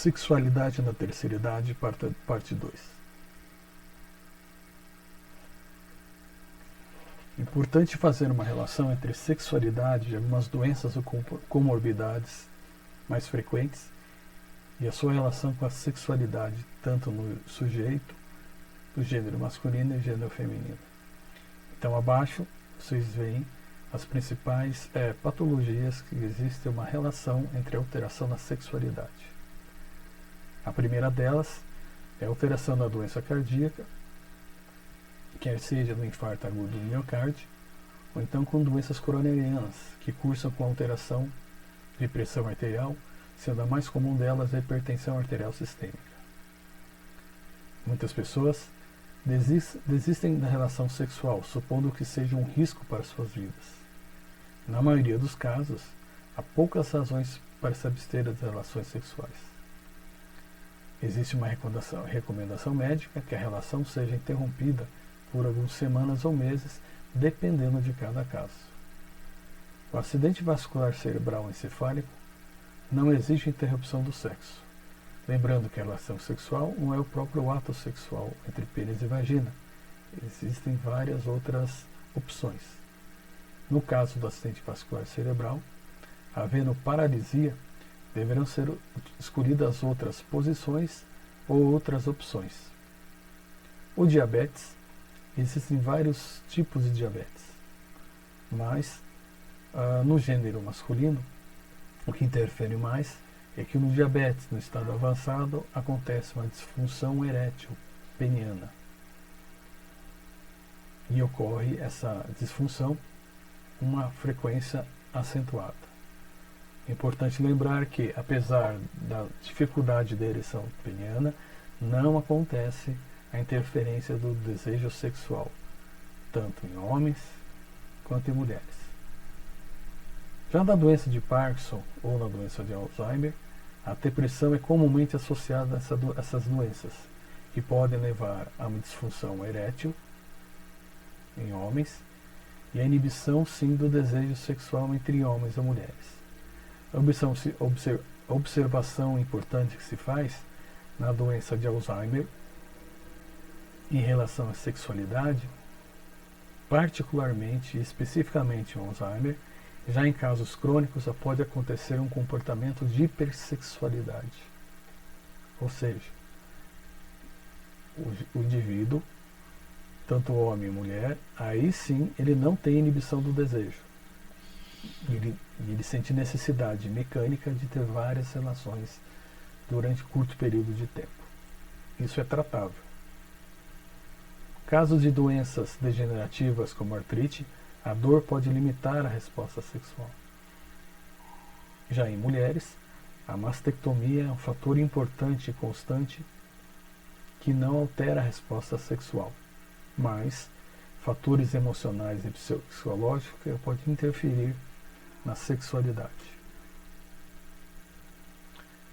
Sexualidade na terceira idade, parte 2. Importante fazer uma relação entre sexualidade e algumas doenças ou comorbidades mais frequentes e a sua relação com a sexualidade, tanto no sujeito do gênero masculino e gênero feminino. Então, abaixo, vocês veem as principais patologias que existem uma relação entre a alteração na sexualidade. A primeira delas é a alteração da doença cardíaca, quer seja no infarto agudo do miocárdio, ou então com doenças coronarianas, que cursam com alteração de pressão arterial, sendo a mais comum delas a hipertensão arterial sistêmica. Muitas pessoas desistem da relação sexual, supondo que seja um risco para suas vidas. Na maioria dos casos, há poucas razões para se abster das relações sexuais. Existe uma recomendação médica que a relação seja interrompida por algumas semanas ou meses, dependendo de cada caso. O acidente vascular cerebral encefálico não exige interrupção do sexo. Lembrando que a relação sexual não é o próprio ato sexual entre pênis e vagina. Existem várias outras opções. No caso do acidente vascular cerebral, havendo paralisia, deverão ser escolhidas outras posições ou outras opções. O diabetes, existem vários tipos de diabetes, mas no gênero masculino, o que interfere mais é que no diabetes, no estado avançado, acontece uma disfunção erétil peniana. E ocorre essa disfunção com uma frequência acentuada. É importante lembrar que, apesar da dificuldade da ereção peniana, não acontece a interferência do desejo sexual, tanto em homens quanto em mulheres. Já na doença de Parkinson ou na doença de Alzheimer, a depressão é comumente associada a essas doenças, que podem levar a uma disfunção erétil em homens e a inibição, sim, do desejo sexual entre homens ou mulheres. A observação importante que se faz na doença de Alzheimer em relação à sexualidade, particularmente e especificamente em Alzheimer, já em casos crônicos pode acontecer um comportamento de hipersexualidade. Ou seja, o indivíduo, tanto homem e mulher, aí sim ele não tem inibição do desejo. Ele sente necessidade mecânica de ter várias relações durante curto período de tempo. Isso é tratável. Casos de doenças degenerativas como artrite, a dor pode limitar a resposta sexual. Já em mulheres, a mastectomia é um fator importante e constante que não altera a resposta sexual, mas fatores emocionais e psicológicos podem interferir na sexualidade.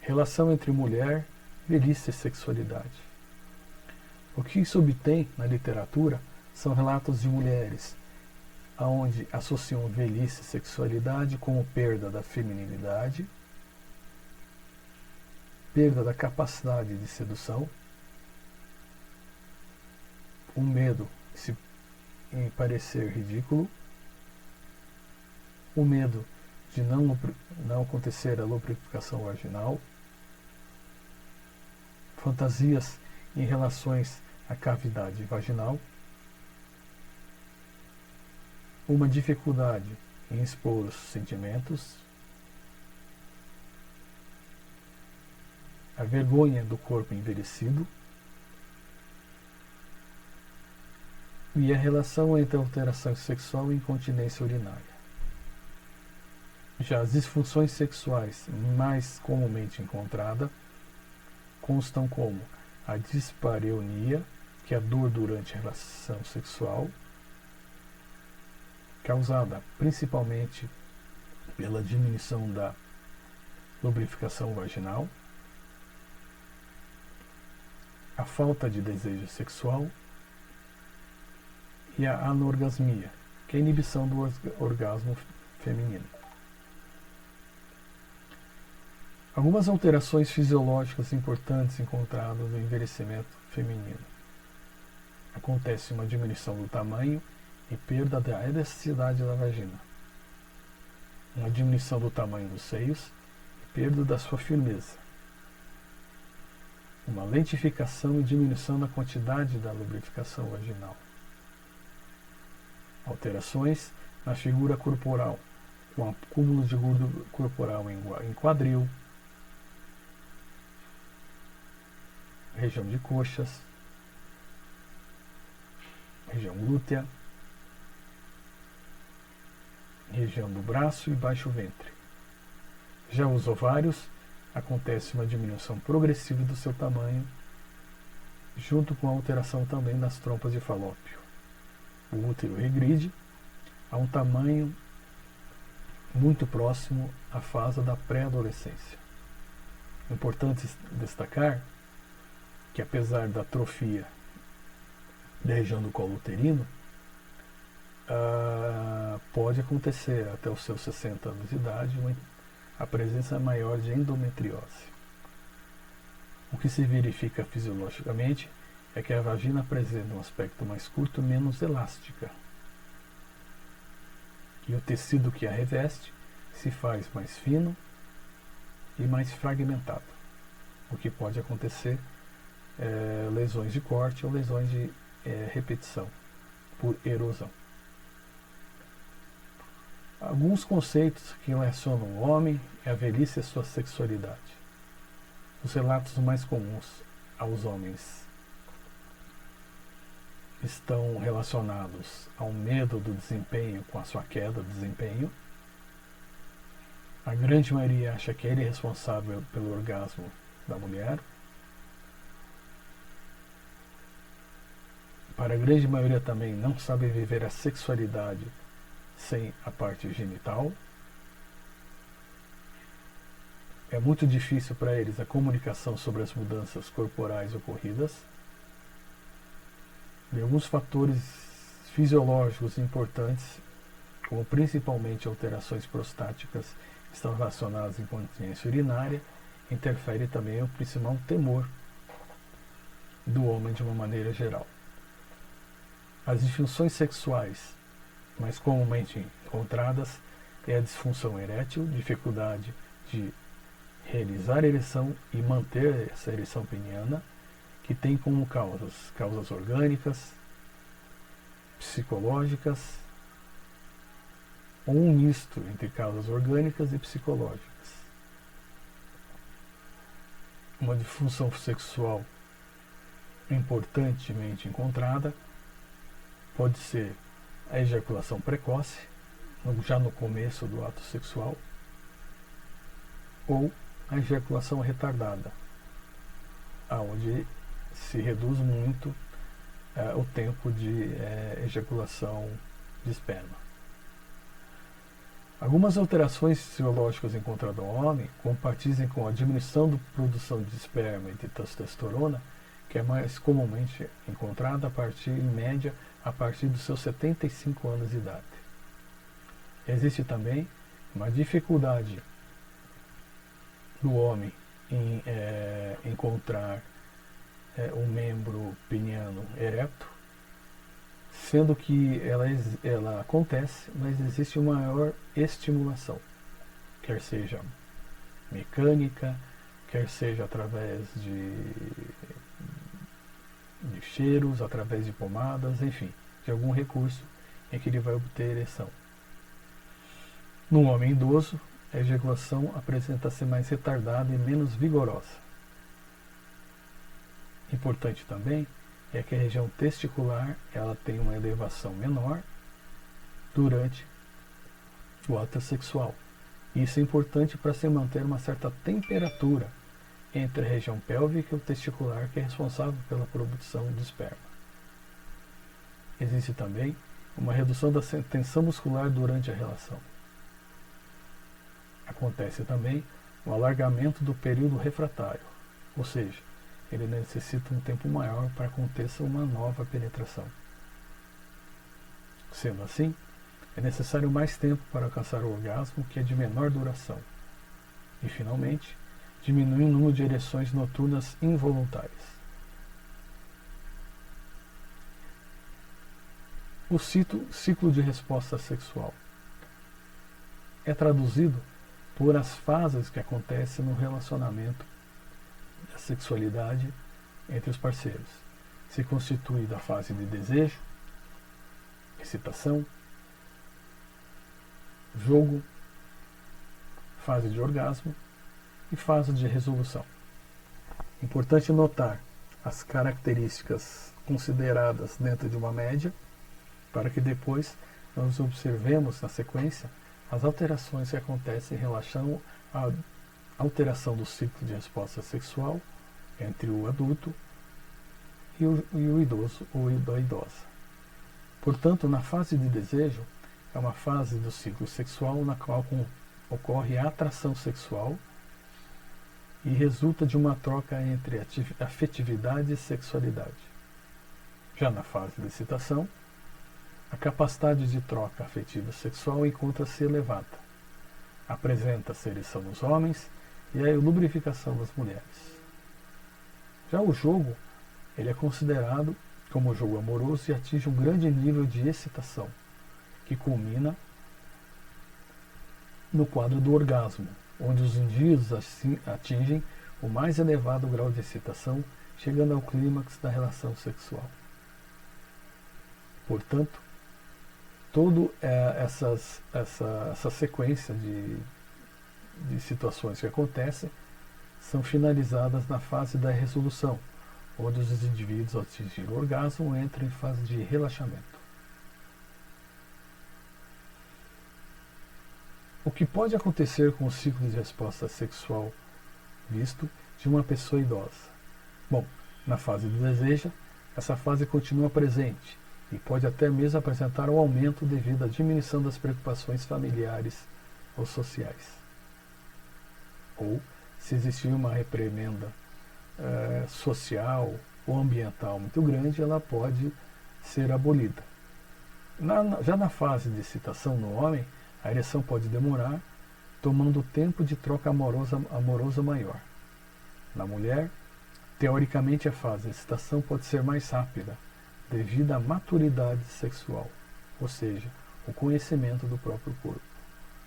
Relação entre mulher, velhice e sexualidade. O que se obtém na literatura são relatos de mulheres onde associam velhice e sexualidade como perda da feminilidade, perda da capacidade de sedução, o medo em parecer ridículo, o medo de não acontecer a lubrificação vaginal, fantasias em relações à cavidade vaginal, uma dificuldade em expor os sentimentos, a vergonha do corpo envelhecido e a relação entre alteração sexual e incontinência urinária. Já as disfunções sexuais mais comumente encontradas constam como a dispareunia, que é a dor durante a relação sexual, causada principalmente pela diminuição da lubrificação vaginal, a falta de desejo sexual e a anorgasmia, que é a inibição do orgasmo feminino. Algumas alterações fisiológicas importantes encontradas no envelhecimento feminino. Acontece uma diminuição do tamanho e perda da elasticidade da vagina. Uma diminuição do tamanho dos seios e perda da sua firmeza. Uma lentificação e diminuição da quantidade da lubrificação vaginal. Alterações na figura corporal, com acúmulo de gordura corporal em quadril, região de coxas, região glútea, região do braço e baixo ventre. Já os ovários, acontece uma diminuição progressiva do seu tamanho, junto com a alteração também das trompas de falópio. O útero regride a um tamanho muito próximo à fase da pré-adolescência. Importante destacar que, apesar da atrofia da região do colo uterino, pode acontecer até os seus 60 anos de idade a presença maior de endometriose. O que se verifica fisiologicamente é que a vagina apresenta um aspecto mais curto e menos elástica. E o tecido que a reveste se faz mais fino e mais fragmentado, o que pode acontecer lesões de corte ou lesões de repetição por erosão. Alguns conceitos que relacionam o homem, a velhice e a sua sexualidade. Os relatos mais comuns aos homens estão relacionados ao medo do desempenho com a sua queda de desempenho. A grande maioria acha que ele é responsável pelo orgasmo da mulher. Para a grande maioria também não sabe viver a sexualidade sem a parte genital. É muito difícil para eles a comunicação sobre as mudanças corporais ocorridas. E alguns fatores fisiológicos importantes, como principalmente alterações prostáticas, estão relacionadas à incontinência urinária, interfere também o principal temor do homem de uma maneira geral. As disfunções sexuais mais comumente encontradas é a disfunção erétil, dificuldade de realizar a ereção e manter essa ereção peniana, que tem como causas orgânicas, psicológicas, ou um misto entre causas orgânicas e psicológicas. Uma disfunção sexual importantemente encontrada pode ser a ejaculação precoce, já no começo do ato sexual, ou a ejaculação retardada, onde se reduz muito o tempo de ejaculação de esperma. Algumas alterações fisiológicas encontradas no homem compartilham com a diminuição da produção de esperma e de testosterona, que é mais comumente encontrada em média, a partir dos seus 75 anos de idade. Existe também uma dificuldade do homem em encontrar o membro peniano ereto, sendo que ela acontece, mas existe uma maior estimulação, quer seja mecânica, quer seja através de cheiros, através de pomadas, enfim, de algum recurso em que ele vai obter ereção. No homem idoso, a ejaculação apresenta-se mais retardada e menos vigorosa. Importante também é que a região testicular ela tem uma elevação menor durante o ato sexual. Isso é importante para se manter uma certa temperatura entre a região pélvica e o testicular, que é responsável pela produção de esperma. Existe também uma redução da tensão muscular durante a relação. Acontece também o alargamento do período refratário, ou seja, ele necessita um tempo maior para que aconteça uma nova penetração. Sendo assim, é necessário mais tempo para alcançar o orgasmo, que é de menor duração. E, finalmente, diminui o número de ereções noturnas involuntárias. O ciclo de resposta sexual é traduzido por as fases que acontecem no relacionamento da sexualidade entre os parceiros. Se constitui da fase de desejo, excitação, jogo, fase de orgasmo e fase de resolução. Importante notar as características consideradas dentro de uma média, para que depois nós observemos na sequência as alterações que acontecem em relação à alteração do ciclo de resposta sexual entre o adulto e o idoso ou a idosa. Portanto, na fase de desejo, é uma fase do ciclo sexual na qual ocorre a atração sexual e resulta de uma troca entre afetividade e sexualidade. Já na fase de excitação, a capacidade de troca afetiva sexual encontra-se elevada. Apresenta-se ereção nos homens e a lubrificação das mulheres. Já o jogo, ele é considerado como jogo amoroso e atinge um grande nível de excitação, que culmina no quadro do orgasmo, onde os indivíduos atingem o mais elevado grau de excitação, chegando ao clímax da relação sexual. Portanto, toda essa sequência de situações que acontecem são finalizadas na fase da resolução, onde os indivíduos, ao atingir o orgasmo, entram em fase de relaxamento. O que pode acontecer com o ciclo de resposta sexual visto de uma pessoa idosa? Bom, na fase do desejo, essa fase continua presente e pode até mesmo apresentar um aumento devido à diminuição das preocupações familiares ou sociais. Ou, se existir uma reprimenda social ou ambiental muito grande, ela pode ser abolida. Já na fase de excitação no homem, a ereção pode demorar, tomando tempo de troca amorosa maior. Na mulher, teoricamente a fase de excitação pode ser mais rápida, devido à maturidade sexual, ou seja, o conhecimento do próprio corpo,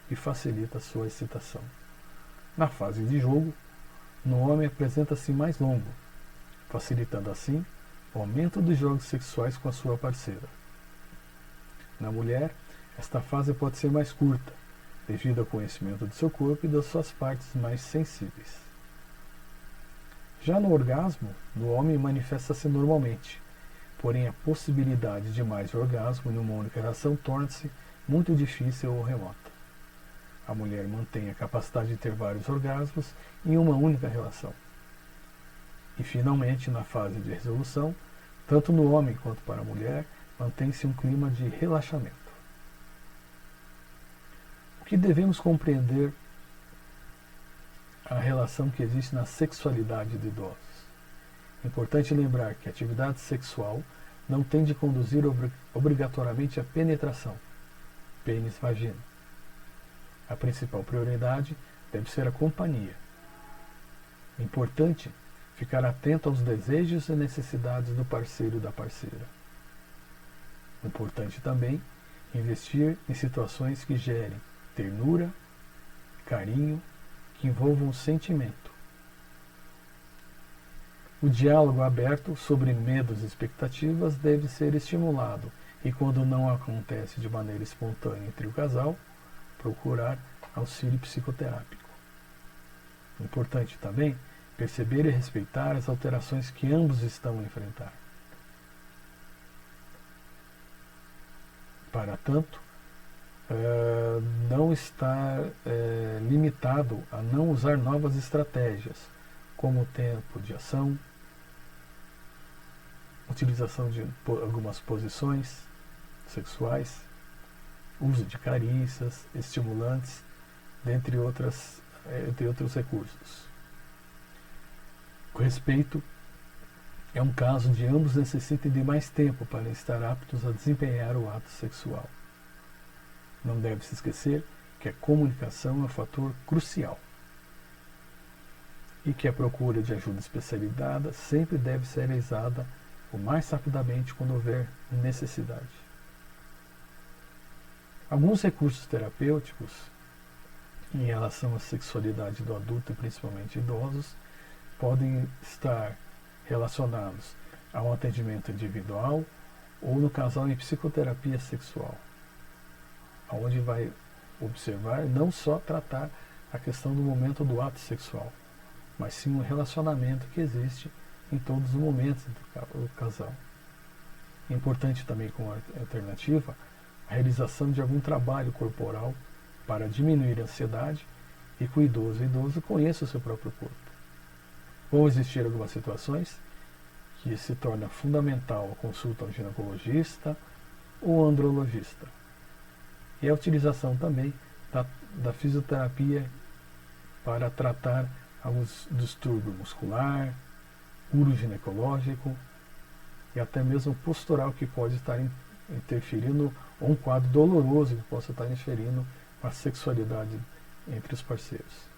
e facilita a sua excitação. Na fase de jogo, no homem apresenta-se mais longo, facilitando assim o aumento dos jogos sexuais com a sua parceira. Na mulher, esta fase pode ser mais curta, devido ao conhecimento do seu corpo e das suas partes mais sensíveis. Já no orgasmo, no homem manifesta-se normalmente, porém a possibilidade de mais orgasmo em uma única relação torna-se muito difícil ou remota. A mulher mantém a capacidade de ter vários orgasmos em uma única relação. E finalmente, na fase de resolução, tanto no homem quanto para a mulher, mantém-se um clima de relaxamento. O que devemos compreender a relação que existe na sexualidade de idosos? É importante lembrar que a atividade sexual não tem de conduzir obrigatoriamente à penetração, pênis-vagina. A principal prioridade deve ser a companhia. É importante ficar atento aos desejos e necessidades do parceiro e da parceira. É importante também investir em situações que gerem ternura, carinho, que envolvam sentimento. O diálogo aberto sobre medos e expectativas deve ser estimulado e, quando não acontece de maneira espontânea entre o casal, procurar auxílio psicoterápico. Importante também perceber e respeitar as alterações que ambos estão a enfrentar. Para tanto, não estar limitado a não usar novas estratégias, como o tempo de ação, utilização de algumas posições sexuais, uso de carícias, estimulantes, dentre outros recursos. O respeito é um caso de ambos necessitem de mais tempo para estar aptos a desempenhar o ato sexual. Não deve se esquecer que a comunicação é um fator crucial. e que a procura de ajuda especializada sempre deve ser realizada o mais rapidamente quando houver necessidade. Alguns recursos terapêuticos em relação à sexualidade do adulto e principalmente idosos podem estar relacionados a um atendimento individual ou no casal em psicoterapia sexual, onde vai observar não só tratar a questão do momento do ato sexual, mas sim o relacionamento que existe em todos os momentos do casal. É importante também, como alternativa, a realização de algum trabalho corporal para diminuir a ansiedade e que o idoso conheça o seu próprio corpo. Vão existir algumas situações que se torna fundamental a consulta ao ginecologista ou andrologista. E a utilização também da fisioterapia para tratar alguns distúrbios muscular, uroginecológico e até mesmo postural que pode estar interferindo, ou um quadro doloroso que possa estar interferindo com a sexualidade entre os parceiros.